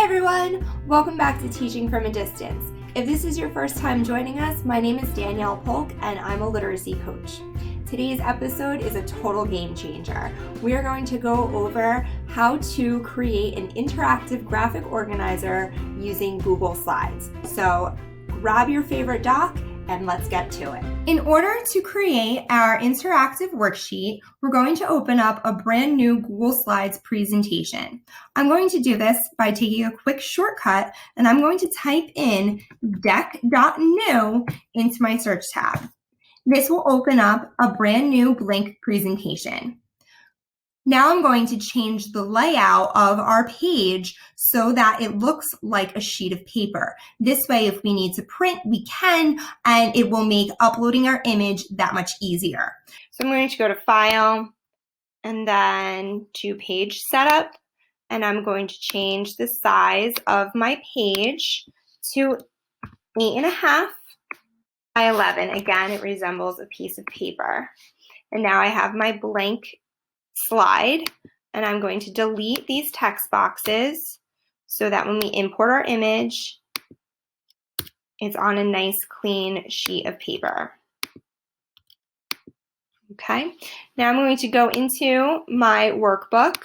everyone! Welcome back to Teaching from a Distance. If this is your first time joining us, my name is Danielle Polk and I'm a literacy coach. Today's episode is a total game changer. We are going to go over how to create an interactive graphic organizer using Google Slides. So grab your favorite doc and let's get to it. In order to create our interactive worksheet, we're going to open up a brand new Google Slides presentation. I'm going to do this by taking a quick shortcut, and I'm going to type in deck.new into my search tab. This will open up a brand new blank presentation. Now I'm going to change the layout of our page so that it looks like a sheet of paper. This way, if we need to print, we can, and it will make uploading our image that much easier. So I'm going to go to File and then to Page Setup, and I'm going to change the size of my page to 8.5 by 11. Again, it resembles a piece of paper. And now I have my blank slide, and I'm going to delete these text boxes so that when we import our image, it's on a nice clean sheet of paper. Okay, now I'm going to go into my workbook.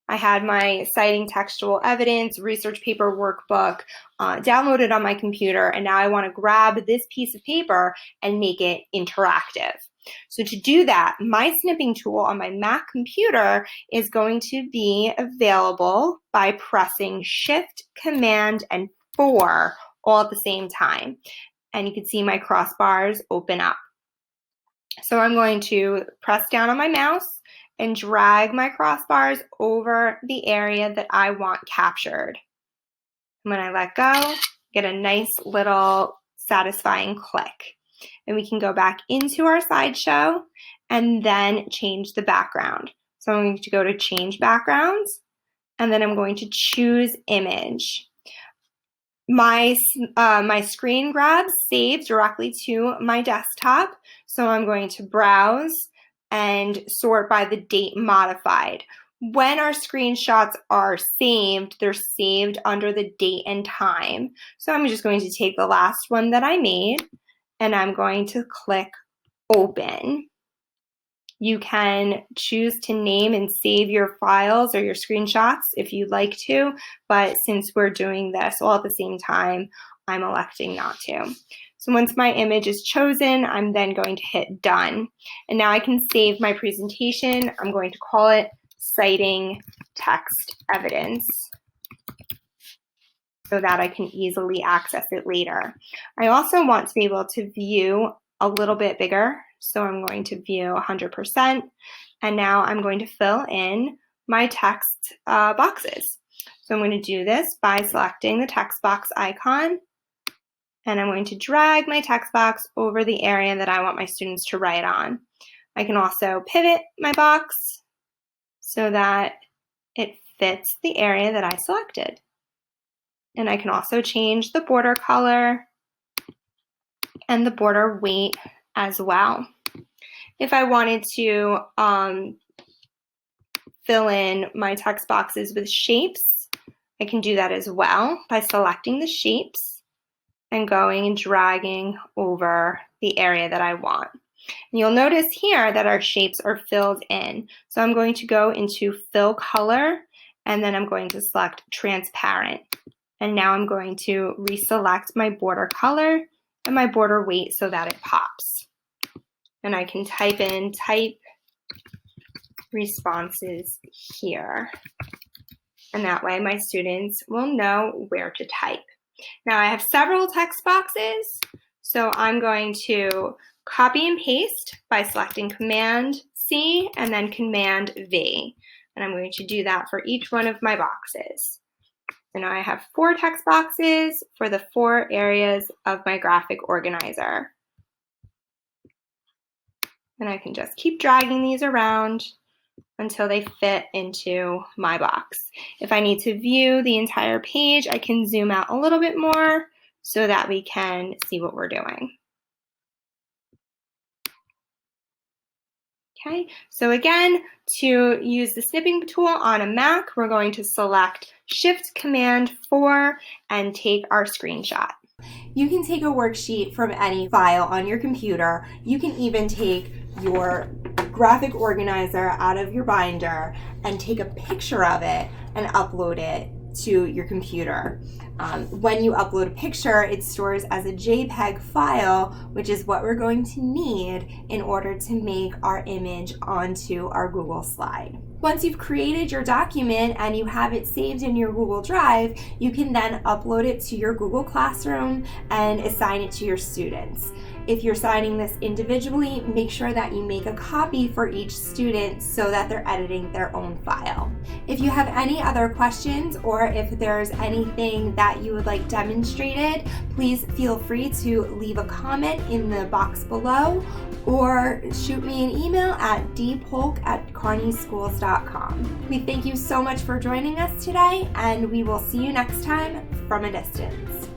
I had my citing textual evidence research paper workbook downloaded on my computer, and now I want to grab this piece of paper and make it interactive. So to do that, my snipping tool on my Mac computer is going to be available by pressing Shift, Command, and 4 all at the same time. And you can see my crossbars open up. So I'm going to press down on my mouse and drag my crossbars over the area that I want captured. And when I let go, get a nice little satisfying click. And we can go back into our slideshow and then change the background. So I'm going to go to Change Backgrounds, and then I'm going to choose Image. My screen grab saves directly to my desktop, so I'm going to browse and sort by the date modified. When our screenshots are saved, they're saved under the date and time. So I'm just going to take the last one that I made, and I'm going to click Open. You can choose to name and save your files or your screenshots if you'd like to, but since we're doing this all at the same time, I'm electing not to. So once my image is chosen, I'm then going to hit Done. And now I can save my presentation. I'm going to call it Citing Text Evidence, so that I can easily access it later. I also want to be able to view a little bit bigger, so I'm going to view 100%, and now I'm going to fill in my text boxes. So I'm going to do this by selecting the text box icon, and I'm going to drag my text box over the area that I want my students to write on. I can also pivot my box so that it fits the area that I selected. And I can also change the border color and the border weight as well. If I wanted to fill in my text boxes with shapes, I can do that as well by selecting the shapes and going and dragging over the area that I want. And you'll notice here that our shapes are filled in. So I'm going to go into Fill Color, and then I'm going to select Transparent. And now I'm going to reselect my border color and my border weight so that it pops. And I can type in type responses here. And that way my students will know where to type. Now I have several text boxes, so I'm going to copy and paste by selecting Command C and then Command V. And I'm going to do that for each one of my boxes. So now I have 4 text boxes for the 4 areas of my graphic organizer. And I can just keep dragging these around until they fit into my box. If I need to view the entire page, I can zoom out a little bit more so that we can see what we're doing. Okay, so again, to use the snipping tool on a Mac, we're going to select Shift-Command-4 and take our screenshot. You can take a worksheet from any file on your computer. You can even take your graphic organizer out of your binder and take a picture of it and upload it to your computer. When you upload a picture, it stores as a JPEG file, which is what we're going to need in order to make our image onto our Google slide. Once you've created your document and you have it saved in your Google Drive, you can then upload it to your Google Classroom and assign it to your students. If you're signing this individually, make sure that you make a copy for each student so that they're editing their own file. If you have any other questions or if there's anything that you would like demonstrated, please feel free to leave a comment in the box below or shoot me an email at dpolk@carneyschools.com. We thank you so much for joining us today, and we will see you next time from a distance.